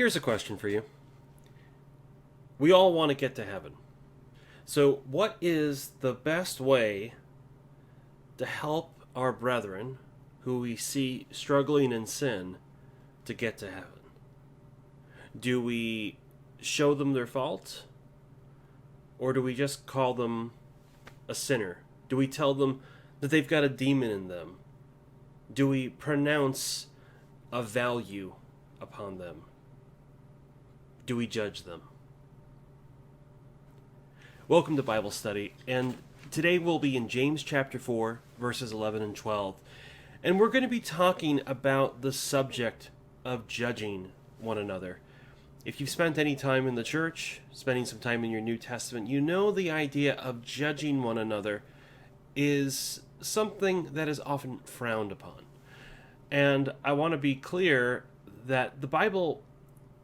Here's a question for you. We all want to get to heaven. So, what is the best way to help our brethren who we see struggling in sin to get to heaven? Do we show them their fault? Or do we just call them a sinner? Do we tell them that they've got a demon in them? Do we pronounce a value upon them? Do we judge them? Welcome to Bible Study, and today we'll be in James chapter 4, verses 11 and 12. And we're going to be talking about the subject of judging one another. If you've spent any time in the church, spending some time in your New Testament, you know the idea of judging one another is something that is often frowned upon. And I want to be clear that the Bible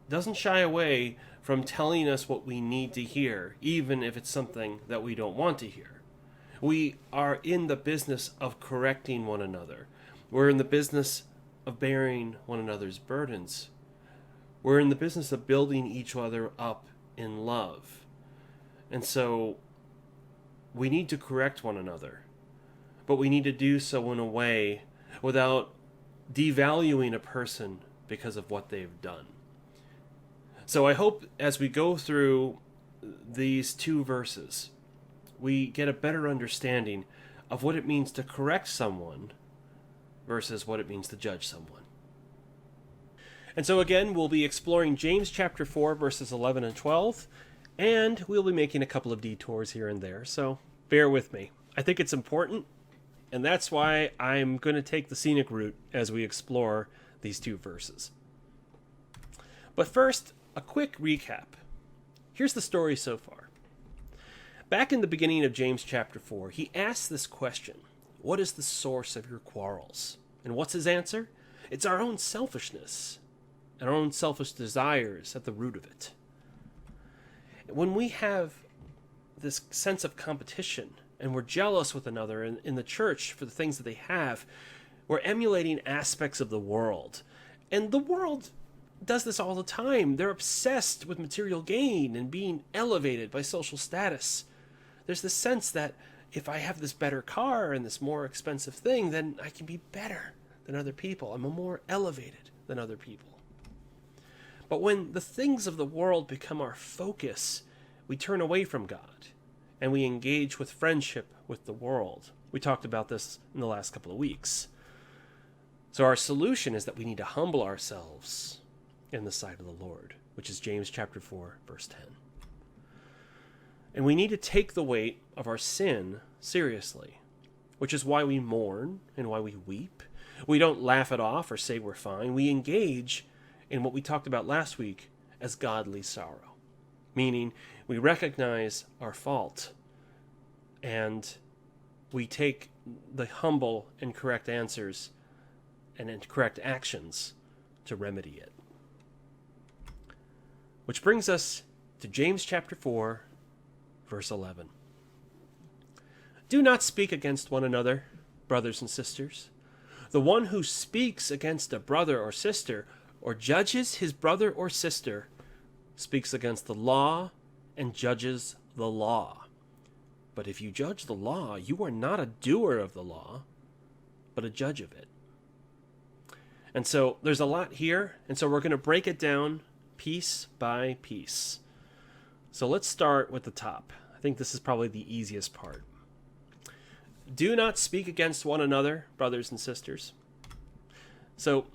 doesn't shy away from telling us what we need to hear, even if it's something that we don't want to hear. We are in the business of correcting one another. We're in the business of bearing one another's burdens. We're in the business of building each other up in love. And so we need to correct one another, but we need to do so in a way without devaluing a person because of what they've done. So I hope as we go through these two verses, we get a better understanding of what it means to correct someone versus what it means to judge someone. And so again, we'll be exploring James chapter 4, verses 11 and 12, and we'll be making a couple of detours here and there, so bear with me. I think it's important, and that's why I'm going to take the scenic route as we explore these two verses. But first, a quick recap. Here's the story so far. Back in the beginning of James chapter 4, he asks this question: what is the source of your quarrels? And what's his answer? It's our own selfishness and our own selfish desires at the root of it. When we have this sense of competition and we're jealous with another in the church for the things that they have, we're emulating aspects of the world. And the world does this all the time. They're obsessed with material gain and being elevated by social status. There's this sense that if I have this better car and this more expensive thing, then I can be better than other people. I'm more elevated than other people. But when the things of the world become our focus, we turn away from God and we engage with friendship with the world. We talked about this in the last couple of weeks. So our solution is that we need to humble ourselves in the sight of the Lord, which is James chapter 4, verse 10. And we need to take the weight of our sin seriously, which is why we mourn and why we weep. We don't laugh it off or say we're fine. We engage in what we talked about last week as godly sorrow, meaning we recognize our fault and we take the humble and correct answers and correct actions to remedy it. Which brings us to James chapter 4, verse 11. Do not speak against one another, brothers and sisters. The one who speaks against a brother or sister, or judges his brother or sister, speaks against the law and judges the law. But if you judge the law, you are not a doer of the law, but a judge of it. And so there's a lot here, and so we're going to break it down piece by piece. So let's start with the top. I think this is probably the easiest part. Do not speak against one another, brothers and sisters. So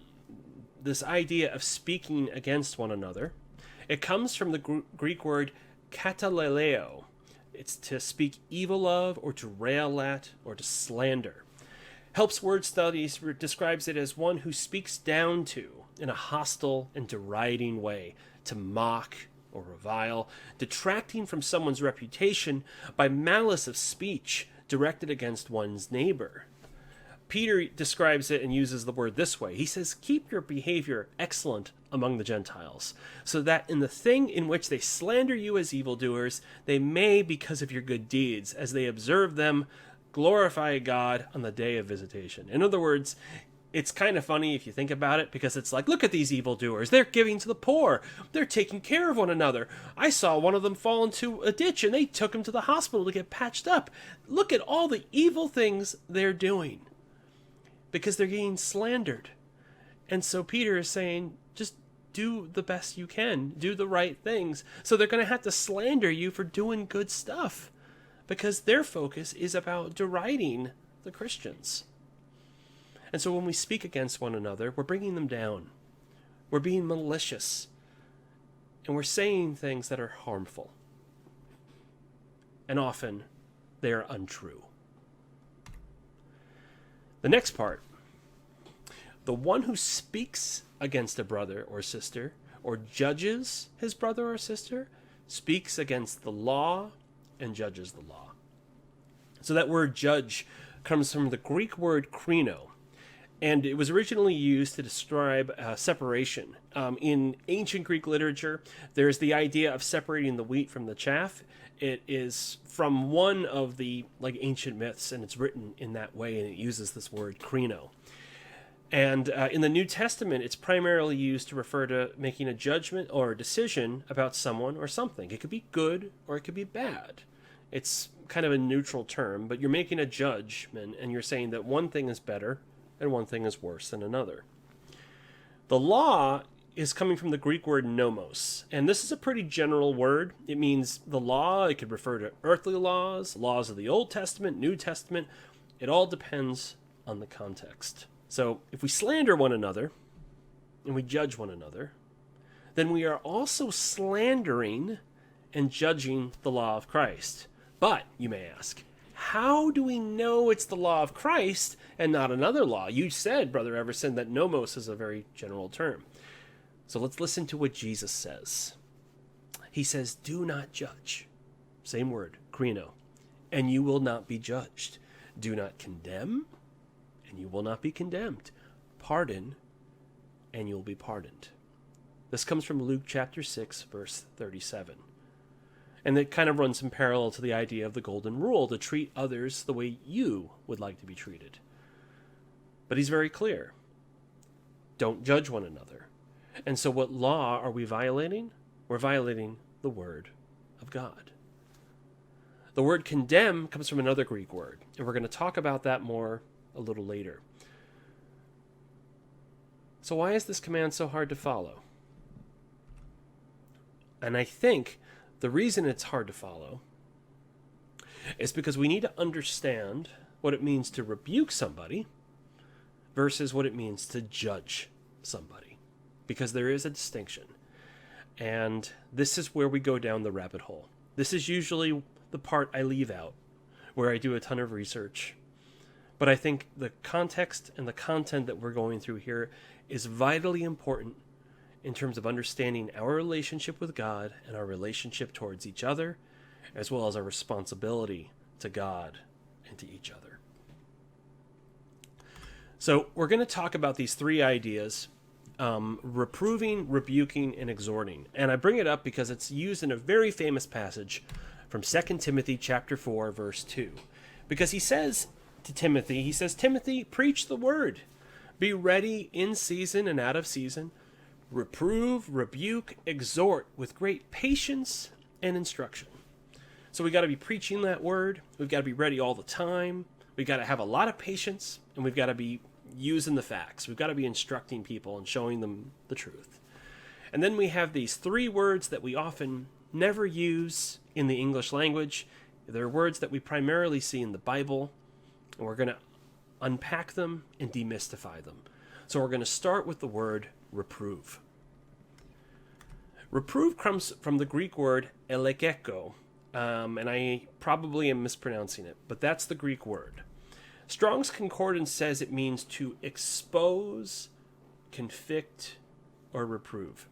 this idea of speaking against one another, it comes from the Greek word kataleleo. It's to speak evil of, or to rail at, or to slander. Helps Word Studies describes it as one who speaks down to in a hostile and deriding way, to mock or revile, detracting from someone's reputation by malice of speech directed against one's neighbor. Peter describes it and uses the word this way. He says, keep your behavior excellent among the Gentiles, so that in the thing in which they slander you as evildoers, they may, because of your good deeds, as they observe them, glorify God on the day of visitation. In other words, it's kind of funny if you think about it, because it's like, look at these evildoers. They're giving to the poor. They're taking care of one another. I saw one of them fall into a ditch and they took him to the hospital to get patched up. Look at all the evil things they're doing because they're getting slandered. And so Peter is saying, just do the best you can. Do the right things. So they're going to have to slander you for doing good stuff because their focus is about deriding the Christians. And so when we speak against one another, we're bringing them down. We're being malicious. And we're saying things that are harmful. And often, they are untrue. The next part. The one who speaks against a brother or sister, or judges his brother or sister, speaks against the law and judges the law. So that word judge comes from the Greek word krino. And it was originally used to describe separation. In ancient Greek literature, there's the idea of separating the wheat from the chaff. It is from one of the ancient myths, and it's written in that way, and it uses this word krino. And in the New Testament, it's primarily used to refer to making a judgment or a decision about someone or something. It could be good or it could be bad. It's kind of a neutral term, but you're making a judgment, and you're saying that one thing is better and one thing is worse than another. The law is coming from the Greek word nomos, and this is a pretty general word. It means the law. It could refer to earthly laws, laws of the Old Testament, New Testament. It all depends on the context. So if we slander one another and we judge one another, then we are also slandering and judging the law of Christ. But, you may ask, how do we know it's the law of Christ and not another law? You said, Brother Everson, that nomos is a very general term. So let's listen to what Jesus says. He says, do not judge. Same word, krino. And you will not be judged. Do not condemn, and you will not be condemned. Pardon, and you'll be pardoned. This comes from Luke chapter 6, verse 37. And it kind of runs in parallel to the idea of the golden rule, to treat others the way you would like to be treated. But he's very clear. Don't judge one another. And so what law are we violating? We're violating the word of God. The word condemn comes from another Greek word, and we're going to talk about that more a little later. So why is this command so hard to follow? And I think the reason it's hard to follow is because we need to understand what it means to rebuke somebody versus what it means to judge somebody. Because there is a distinction. And this is where we go down the rabbit hole. This is usually the part I leave out, where I do a ton of research. But I think the context and the content that we're going through here is vitally important in terms of understanding our relationship with God and our relationship towards each other, as well as our responsibility to God and to each other. So we're going to talk about these three ideas, reproving, rebuking, and exhorting. And I bring it up because it's used in a very famous passage from 2 Timothy chapter 4, verse 2. Because he says to Timothy, Timothy, preach the word. Be ready in season and out of season. Reprove, rebuke, exhort with great patience and instruction. So we got to be preaching that word. We've got to be ready all the time. We've got to have a lot of patience, and we've got to be using the facts. We've got to be instructing people and showing them the truth. And then we have these three words that we often never use in the English language. They're words that we primarily see in the Bible, and we're going to unpack them and demystify them. So we're going to start with the word reprove. Reprove comes from the Greek word elekeko, and I probably am mispronouncing it, but that's the Greek word. Strong's Concordance says it means to expose, convict, or reprove.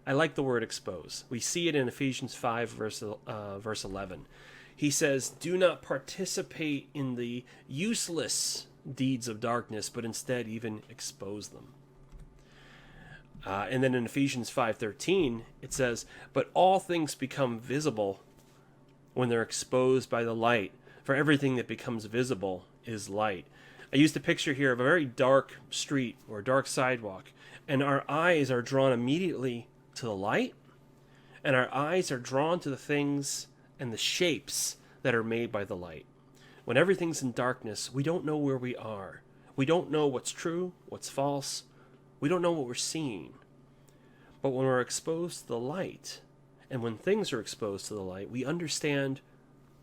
I like the word expose. We see it in Ephesians 5, verse 11. He says, do not participate in the useless deeds of darkness, but instead even expose them. And then in Ephesians 5:13, it says, but all things become visible when they're exposed by the light. For everything that becomes visible is light. I used a picture here of a very dark street or dark sidewalk, and our eyes are drawn immediately to the light, and our eyes are drawn to the things and the shapes that are made by the light. When everything's in darkness, we don't know where we are. We don't know what's true, what's false. We don't know what we're seeing. But when we're exposed to the light, and when things are exposed to the light, we understand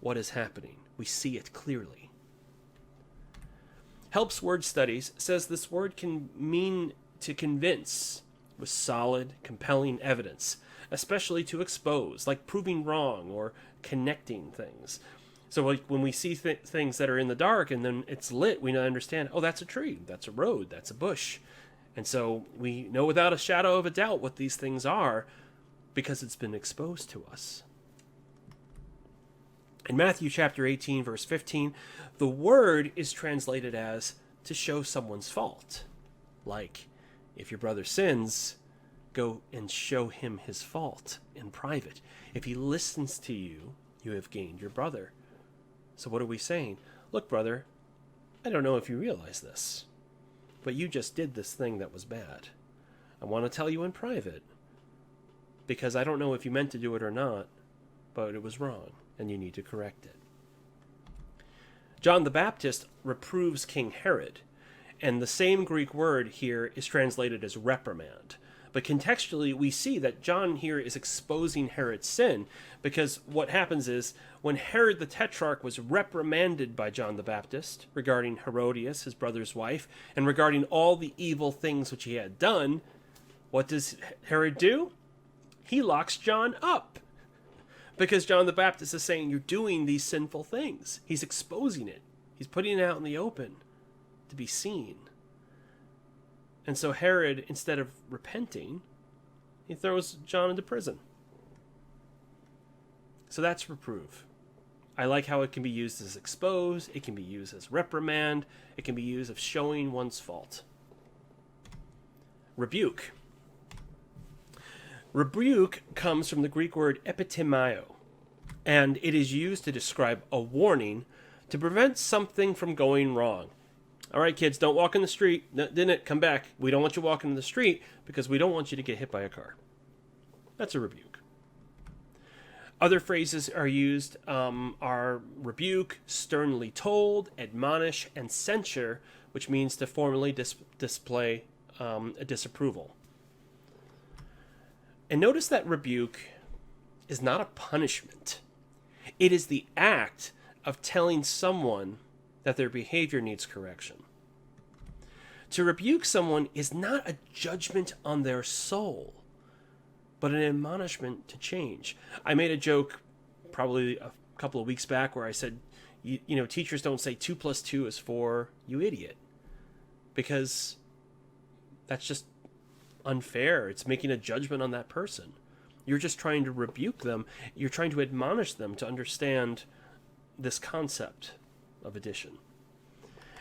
what is happening. We see it clearly. Helps Word Studies says this word can mean to convince with solid, compelling evidence, especially to expose, like proving wrong or connecting things. So like when we see things that are in the dark and then it's lit, we understand, oh, that's a tree, that's a road, that's a bush. And so we know without a shadow of a doubt what these things are because it's been exposed to us. In Matthew chapter 18, verse 15, the word is translated as to show someone's fault. Like, if your brother sins, go and show him his fault in private. If he listens to you, you have gained your brother. So what are we saying? Look, brother, I don't know if you realize this, but you just did this thing that was bad. I want to tell you in private, because I don't know if you meant to do it or not, but it was wrong, and you need to correct it. John the Baptist reproves King Herod, and the same Greek word here is translated as reprimand. But contextually, we see that John here is exposing Herod's sin, because what happens is, when Herod the Tetrarch was reprimanded by John the Baptist regarding Herodias, his brother's wife, and regarding all the evil things which he had done, what does Herod do? He locks John up. Because John the Baptist is saying, you're doing these sinful things. He's exposing it. He's putting it out in the open to be seen. And so Herod, instead of repenting, he throws John into prison. So that's reprove. I like how it can be used as expose, it can be used as reprimand, it can be used as showing one's fault. Rebuke. Rebuke comes from the Greek word epitimio, and it is used to describe a warning to prevent something from going wrong. All right, kids, don't walk in the street. No, didn't it? Come back. We don't want you walking in the street because we don't want you to get hit by a car. That's a rebuke. Other phrases are used are rebuke, sternly told, admonish, and censure, which means to formally display a disapproval. And notice that rebuke is not a punishment. It is the act of telling someone that their behavior needs correction. To rebuke someone is not a judgment on their soul, but an admonishment to change. I made a joke probably a couple of weeks back where I said, you know, teachers don't say 2 + 2 is 4, you idiot. Because that's just unfair. It's making a judgment on that person. You're just trying to rebuke them. You're trying to admonish them to understand this concept of addition.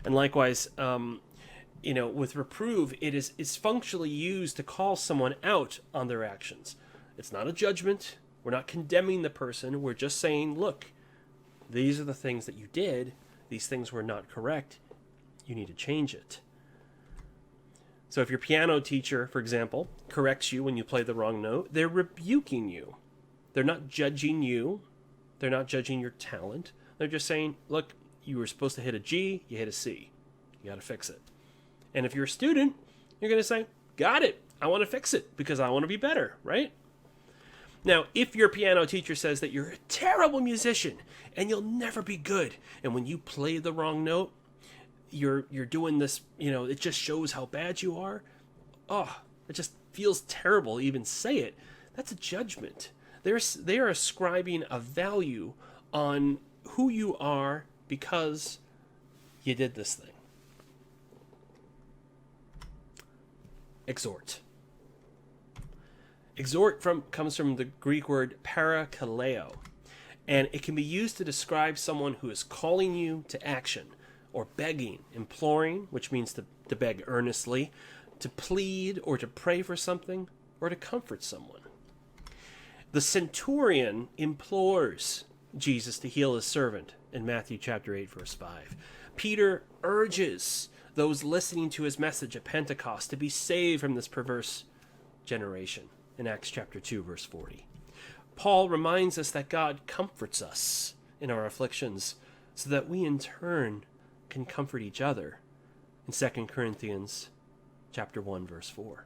And likewise, with reprove, it's functionally used to call someone out on their actions. It's not a judgment. We're not condemning the person. We're just saying, look, these are the things that you did. These things were not correct. You need to change it. So if your piano teacher, for example, corrects you when you play the wrong note, they're rebuking you. They're not judging you. They're not judging your talent. They're just saying, look, you were supposed to hit a G, you hit a C. You got to fix it. And if you're a student, you're going to say, got it. I want to fix it because I want to be better, right? Now, if your piano teacher says that you're a terrible musician and you'll never be good, and when you play the wrong note, you're doing this, it just shows how bad you are. Oh, it just feels terrible to even say it. That's a judgment. They are ascribing a value on who you are because you did this thing. Exhort. Exhort comes from the Greek word parakaleo, and it can be used to describe someone who is calling you to action, or begging, imploring, which means to beg earnestly, to plead or to pray for something, or to comfort someone. The centurion implores Jesus to heal his servant in Matthew chapter 8, verse 5. Peter urges those listening to his message at Pentecost to be saved from this perverse generation in Acts chapter 2, verse 40. Paul reminds us that God comforts us in our afflictions so that we in turn can comfort each other in 2 Corinthians chapter 1, verse 4.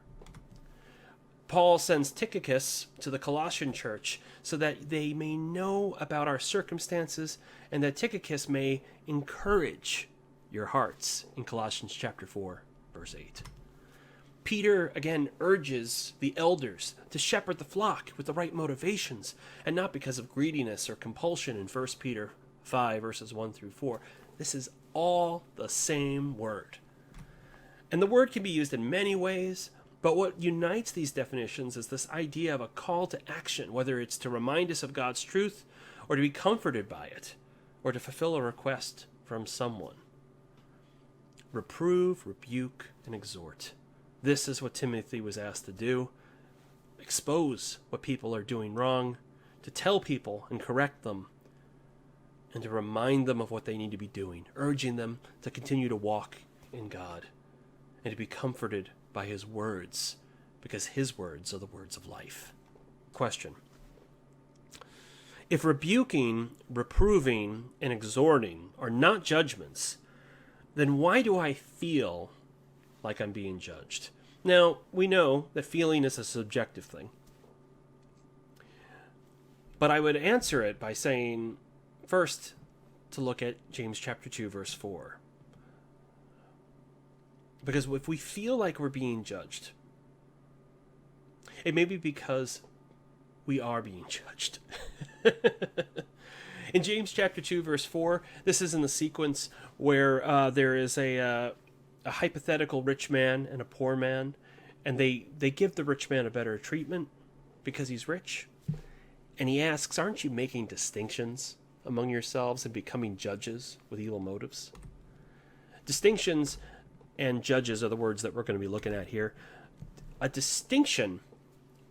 Paul sends Tychicus to the Colossian church so that they may know about our circumstances and that Tychicus may encourage your hearts in Colossians chapter 4, verse 8. Peter again urges the elders to shepherd the flock with the right motivations and not because of greediness or compulsion in 1 Peter 5, verses 1 through 4. This is all the same word. And the word can be used in many ways, but what unites these definitions is this idea of a call to action, whether it's to remind us of God's truth or to be comforted by it or to fulfill a request from someone. Reprove, rebuke, and exhort. This is what Timothy was asked to do. Expose what people are doing wrong, to tell people and correct them, and to remind them of what they need to be doing, urging them to continue to walk in God and to be comforted by his words, because his words are the words of life. Question: if rebuking, reproving, and exhorting are not judgments, then why do I feel like I'm being judged? Now, we know that feeling is a subjective thing. But I would answer it by saying, first, to look at James chapter 2, verse 4. Because if we feel like we're being judged, it may be because we are being judged. In James chapter 2, verse 4, this is in the sequence where there is a hypothetical rich man and a poor man, and they give the rich man a better treatment because he's rich. And he asks, aren't you making distinctions among yourselves and becoming judges with evil motives? Distinctions and judges are the words that we're going to be looking at here. A distinction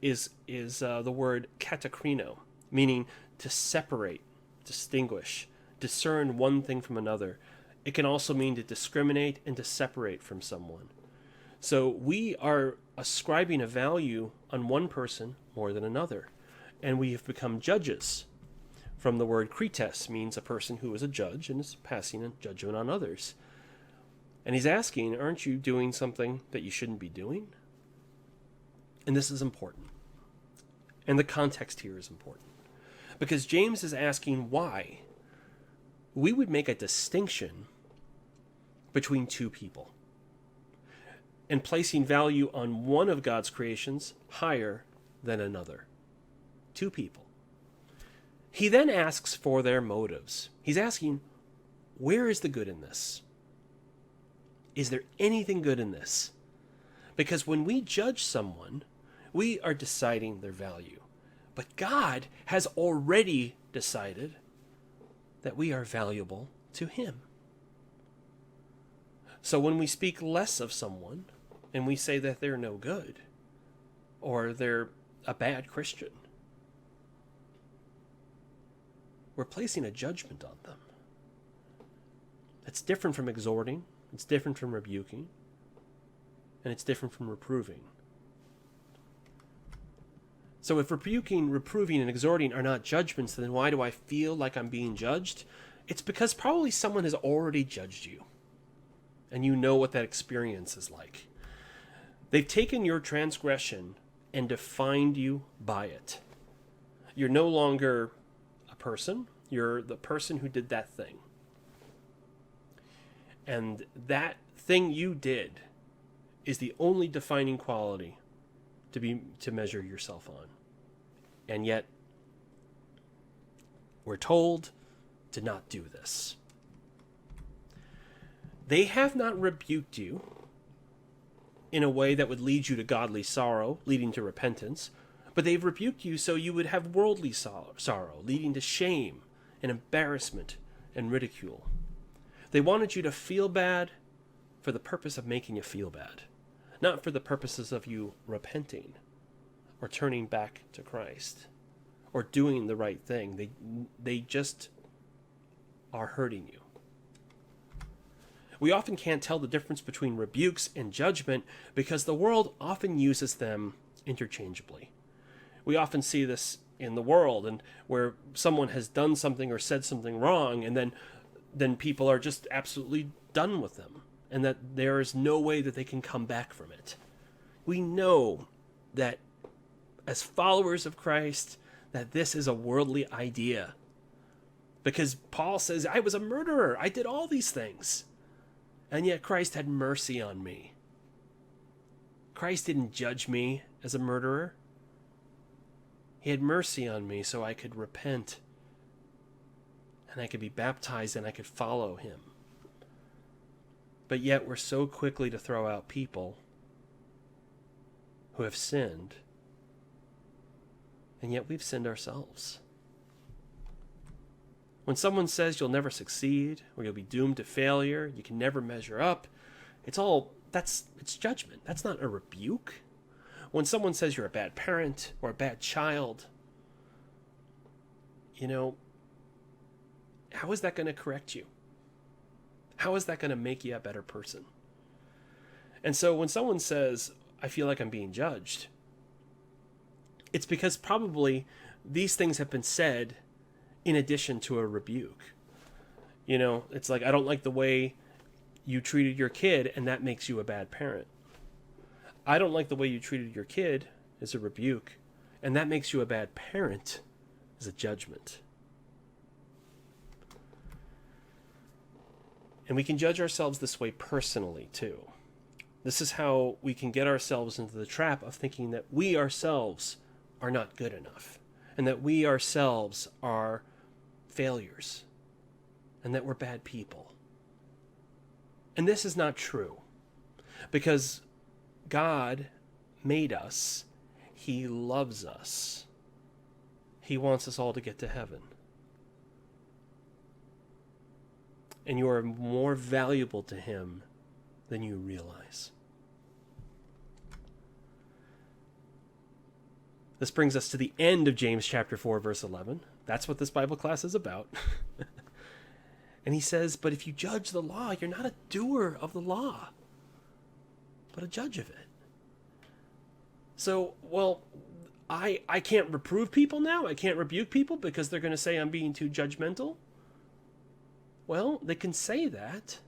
is the word katakrino, meaning to separate, distinguish, discern one thing from another. It can also mean to discriminate and to separate from someone. So we are ascribing a value on one person more than another, and we have become judges. From the word krites, means a person who is a judge and is passing a judgment on others. And he's asking, aren't you doing something that you shouldn't be doing? And this is important. And the context here is important. Because James is asking why we would make a distinction between two people and placing value on one of God's creations higher than another. Two people. He then asks for their motives. He's asking, where is the good in this? Is there anything good in this? Because when we judge someone, we are deciding their value. But God has already decided that we are valuable to him. So when we speak less of someone and we say that they're no good or they're a bad Christian, we're placing a judgment on them. It's different from exhorting, it's different from rebuking, and it's different from reproving. So if rebuking, reproving, and exhorting are not judgments, then why do I feel like I'm being judged? It's because probably someone has already judged you, and you know what that experience is like. They've taken your transgression and defined you by it. You're no longer a person, you're the person who did that thing. And that thing you did is the only defining quality to measure yourself on. And yet, we're told to not do this. They have not rebuked you in a way that would lead you to godly sorrow, leading to repentance, but they've rebuked you so you would have worldly sorrow, leading to shame and embarrassment and ridicule. They wanted you to feel bad for the purpose of making you feel bad, not for the purposes of you repenting or turning back to Christ or doing the right thing. They just are hurting you. We often can't tell the difference between rebukes and judgment because the world often uses them interchangeably. We often see this in the world, and where someone has done something or said something wrong, and then people are just absolutely done with them, and that there is no way that they can come back from it. We know that as followers of Christ, that this is a worldly idea. Because Paul says, I was a murderer. I did all these things. And yet Christ had mercy on me. Christ didn't judge me as a murderer. He had mercy on me so I could repent. And I could be baptized and I could follow him. But yet we're so quickly to throw out people who have sinned. And yet we've sinned ourselves. When someone says you'll never succeed, or you'll be doomed to failure, you can never measure up, it's judgment. That's not a rebuke. When someone says you're a bad parent or a bad child, how is that going to correct you? How is that going to make you a better person? And so when someone says, I feel like I'm being judged, it's because probably these things have been said in addition to a rebuke. It's like, I don't like the way you treated your kid, and that makes you a bad parent. I don't like the way you treated your kid is a rebuke, and that makes you a bad parent is a judgment. And we can judge ourselves this way personally, too. This is how we can get ourselves into the trap of thinking that we ourselves are not good enough, and that we ourselves are failures, and that we're bad people. And this is not true, because God made us. He loves us. He wants us all to get to heaven. And you are more valuable to him than you realize. This brings us to the end of James chapter 4, verse 11. That's what this Bible class is about. And he says, but if you judge the law, you're not a doer of the law, but a judge of it. So, I can't reprove people now? I can't rebuke people because they're going to say I'm being too judgmental? Well, they can say that.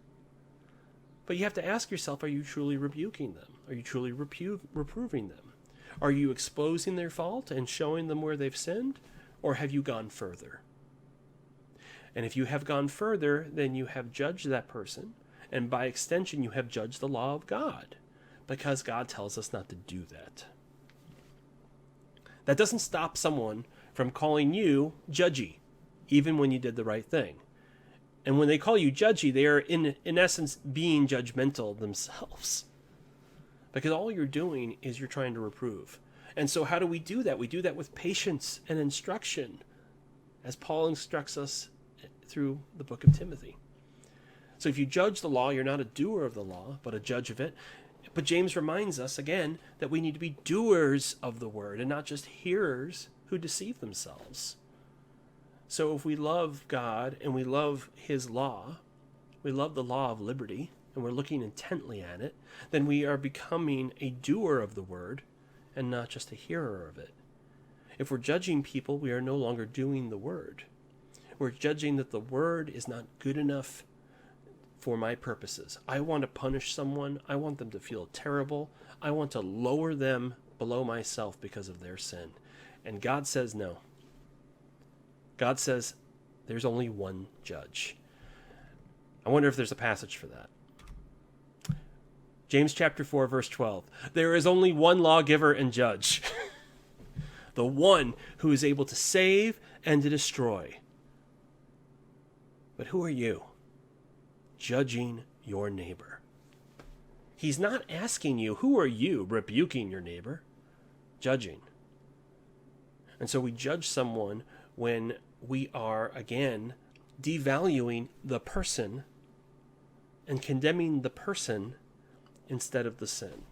But you have to ask yourself, are you truly rebuking them? Are you truly reproving them? Are you exposing their fault and showing them where they've sinned? Or have you gone further? And if you have gone further, then you have judged that person. And by extension, you have judged the law of God. Because God tells us not to do that. That doesn't stop someone from calling you judgy, even when you did the right thing. And when they call you judgy, they are in essence being judgmental themselves. Because all you're doing is you're trying to reprove. And so how do we do that? We do that with patience and instruction, as Paul instructs us through the book of Timothy. So if you judge the law, you're not a doer of the law, but a judge of it. But James reminds us again that we need to be doers of the word and not just hearers who deceive themselves. So if we love God and we love his law, we love the law of liberty, and we're looking intently at it, then we are becoming a doer of the word and not just a hearer of it. If we're judging people, we are no longer doing the word. We're judging that the word is not good enough for my purposes. I want to punish someone. I want them to feel terrible. I want to lower them below myself because of their sin. And God says no. God says there's only one judge. I wonder if there's a passage for that. James chapter 4, verse 12. There is only one lawgiver and judge. The one who is able to save and to destroy. But who are you? Judging your neighbor. He's not asking you, who are you, rebuking your neighbor? Judging. And so we judge someone when we are, again, devaluing the person and condemning the person instead of the sin.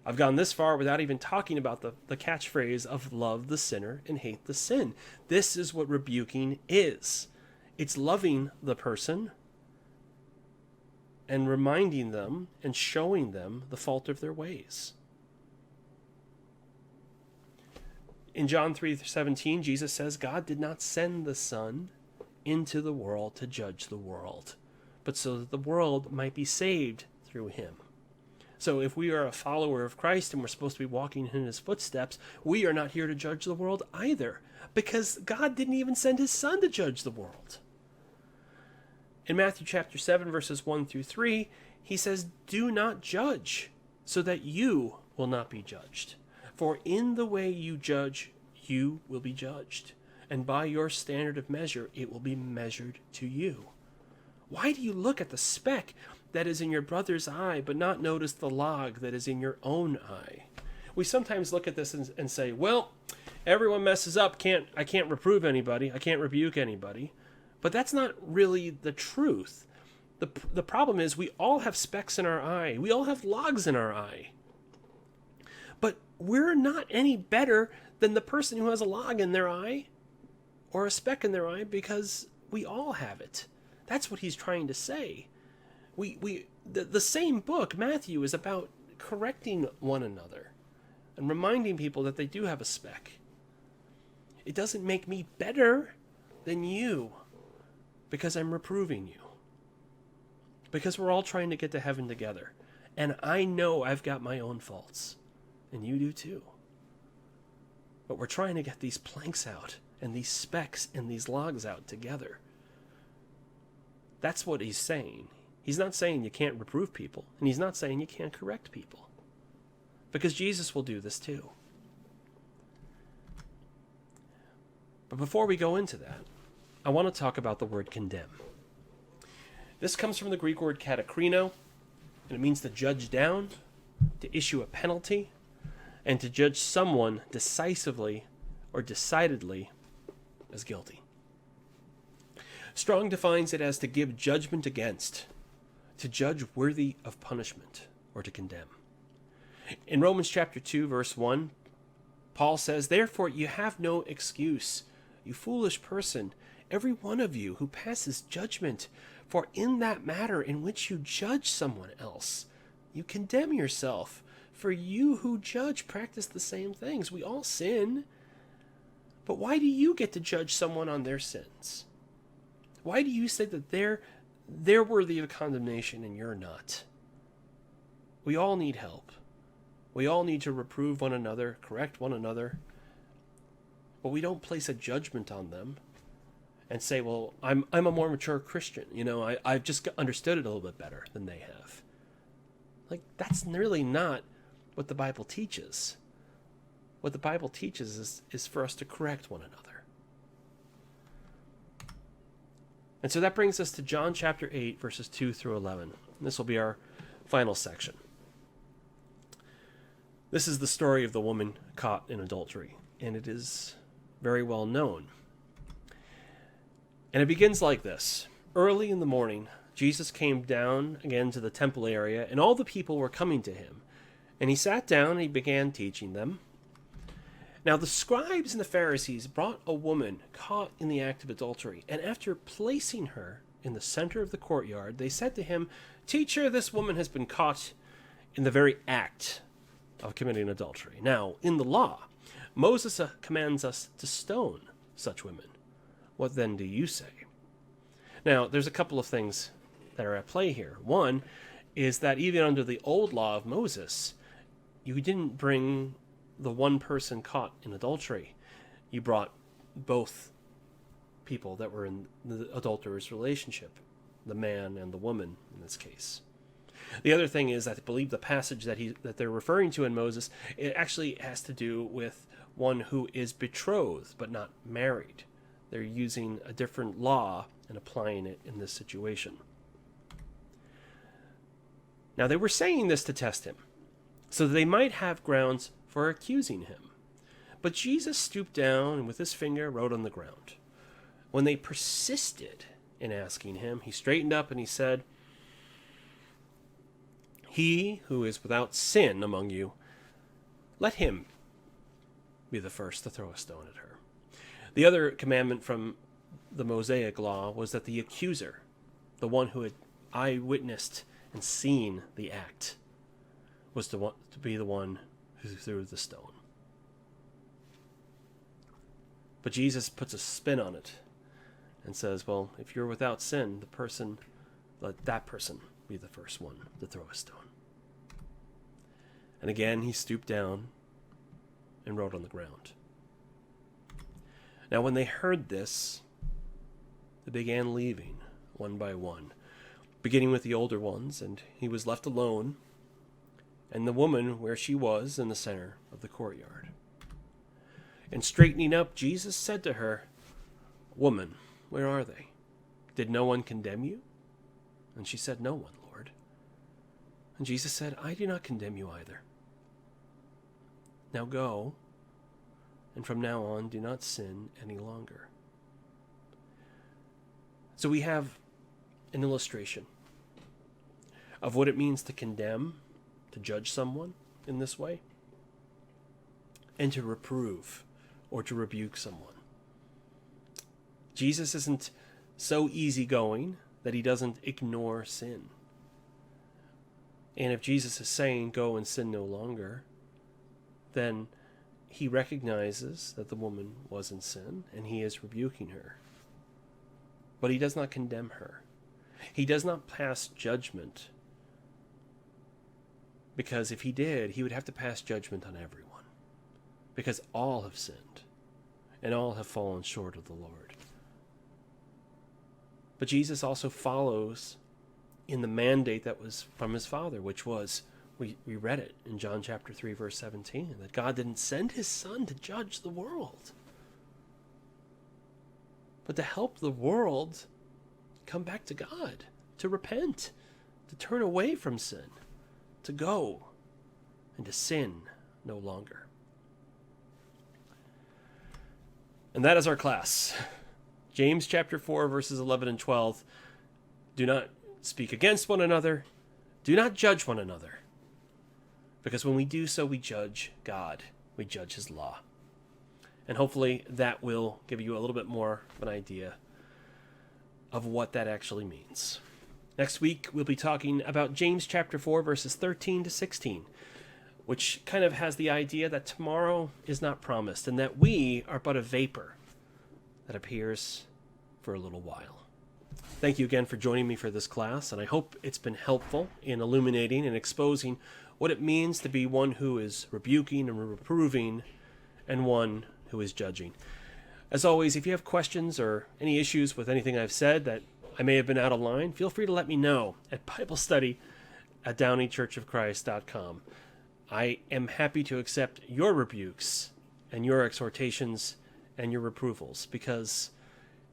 I've gone this far without even talking about the catchphrase of love the sinner and hate the sin. This is what rebuking is. It's loving the person and reminding them and showing them the fault of their ways. In John 3:17, Jesus says, God did not send the Son into the world to judge the world, but so that the world might be saved through him. So if we are a follower of Christ and we're supposed to be walking in his footsteps, we are not here to judge the world either, because God didn't even send his Son to judge the world. In Matthew chapter 7, verses 1 through 3, he says, do not judge, so that you will not be judged. For in the way you judge, you will be judged, and by your standard of measure, it will be measured to you. Why do you look at the speck that is in your brother's eye, but not notice the log that is in your own eye? We sometimes look at this and say, well, everyone messes up. I can't reprove anybody. I can't rebuke anybody. But that's not really the truth. The problem is we all have specks in our eye. We all have logs in our eye. But we're not any better than the person who has a log in their eye or a speck in their eye, because we all have it. That's what he's trying to say. The same book, Matthew, is about correcting one another and reminding people that they do have a speck. It doesn't make me better than you because I'm reproving you. Because we're all trying to get to heaven together. And I know I've got my own faults. And you do too. But we're trying to get these planks out and these specks and these logs out together. That's what he's saying. He's not saying you can't reprove people, and he's not saying you can't correct people. Because Jesus will do this too. But before we go into that, I want to talk about the word condemn. This comes from the Greek word katakrino, and it means to judge down, to issue a penalty, and to judge someone decisively or decidedly as guilty. Strong defines it as to give judgment against, to judge worthy of punishment, or to condemn. In Romans chapter 2, verse 1, Paul says, therefore you have no excuse, you foolish person, every one of you who passes judgment, for in that matter in which you judge someone else, you condemn yourself. For you who judge practice the same things. We all sin. But why do you get to judge someone on their sins? Why do you say that they're worthy of condemnation and you're not? We all need help. We all need to reprove one another, correct one another. But we don't place a judgment on them and say, well, I'm a more mature Christian. I've just understood it a little bit better than they have. Like, that's really not what the Bible teaches. What the Bible teaches is for us to correct one another. And so that brings us to John chapter 8, verses 2 through 11. This will be our final section. This is the story of the woman caught in adultery, and it is very well known. And it begins like this. Early in the morning, Jesus came down again to the temple area, and all the people were coming to him. And he sat down and he began teaching them. Now the scribes and the Pharisees brought a woman caught in the act of adultery, and after placing her in the center of the courtyard, they said to him, Teacher, this woman has been caught in the very act of committing adultery. Now, in the law, Moses commands us to stone such women. What then do you say? Now, there's a couple of things that are at play here. One is that even under the old law of Moses, you didn't bring the one person caught in adultery. You brought both people that were in the adulterous relationship, the man and the woman in this case. The other thing is that I believe the passage that they're referring to in Moses, it actually has to do with one who is betrothed but not married. They're using a different law and applying it in this situation. Now they were saying this to test him, so that they might have grounds for accusing him. But Jesus stooped down and with his finger wrote on the ground. When they persisted in asking him, he straightened up and he said, He who is without sin among you, let him be the first to throw a stone at her. The other commandment from the Mosaic law was that the accuser, the one who had eyewitnessed and seen the act was to be the one who threw the stone. But Jesus puts a spin on it and says, well, if you're without sin, let that person be the first one to throw a stone. And again, he stooped down and wrote on the ground. Now, when they heard this, they began leaving one by one, beginning with the older ones, and he was left alone, and the woman where she was in the center of the courtyard. And straightening up, Jesus said to her, "Woman, where are they? Did no one condemn you?" And she said, "No one, Lord." And Jesus said, "I do not condemn you either. Now go, and from now on do not sin any longer." So we have an illustration of what it means to condemn, to judge someone in this way, and to reprove or to rebuke someone. Jesus isn't so easygoing that he doesn't ignore sin. And if Jesus is saying, go and sin no longer, then he recognizes that the woman was in sin, and he is rebuking her. But he does not condemn her. He does not pass judgment, because if he did, he would have to pass judgment on everyone, because all have sinned, and all have fallen short of the Lord. But Jesus also follows in the mandate that was from his Father, which was, we read it in John chapter 3, verse 17, that God didn't send his Son to judge the world, but to help the world come back to God, to repent, to turn away from sin, to go and to sin no longer. And that is our class. James chapter 4, verses 11 and 12. Do not speak against one another. Do not judge one another. Because when we do so, we judge God. We judge his law. And hopefully that will give you a little bit more of an idea of what that actually means. Next week, we'll be talking about James chapter 4, verses 13 to 16, which kind of has the idea that tomorrow is not promised and that we are but a vapor that appears for a little while. Thank you again for joining me for this class, and I hope it's been helpful in illuminating and exposing what it means to be one who is rebuking and reproving and one who is judging. As always, if you have questions or any issues with anything I've said that I may have been out of line, feel free to let me know at BibleStudy@DowneyChurchOfChrist.com. I am happy to accept your rebukes and your exhortations and your reprovals, because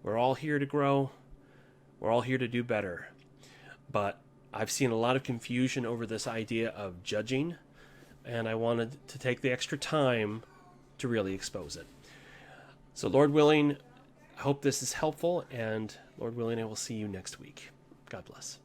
we're all here to grow. We're all here to do better. But I've seen a lot of confusion over this idea of judging, and I wanted to take the extra time to really expose it. So Lord willing, I hope this is helpful, and Lord willing, I will see you next week. God bless.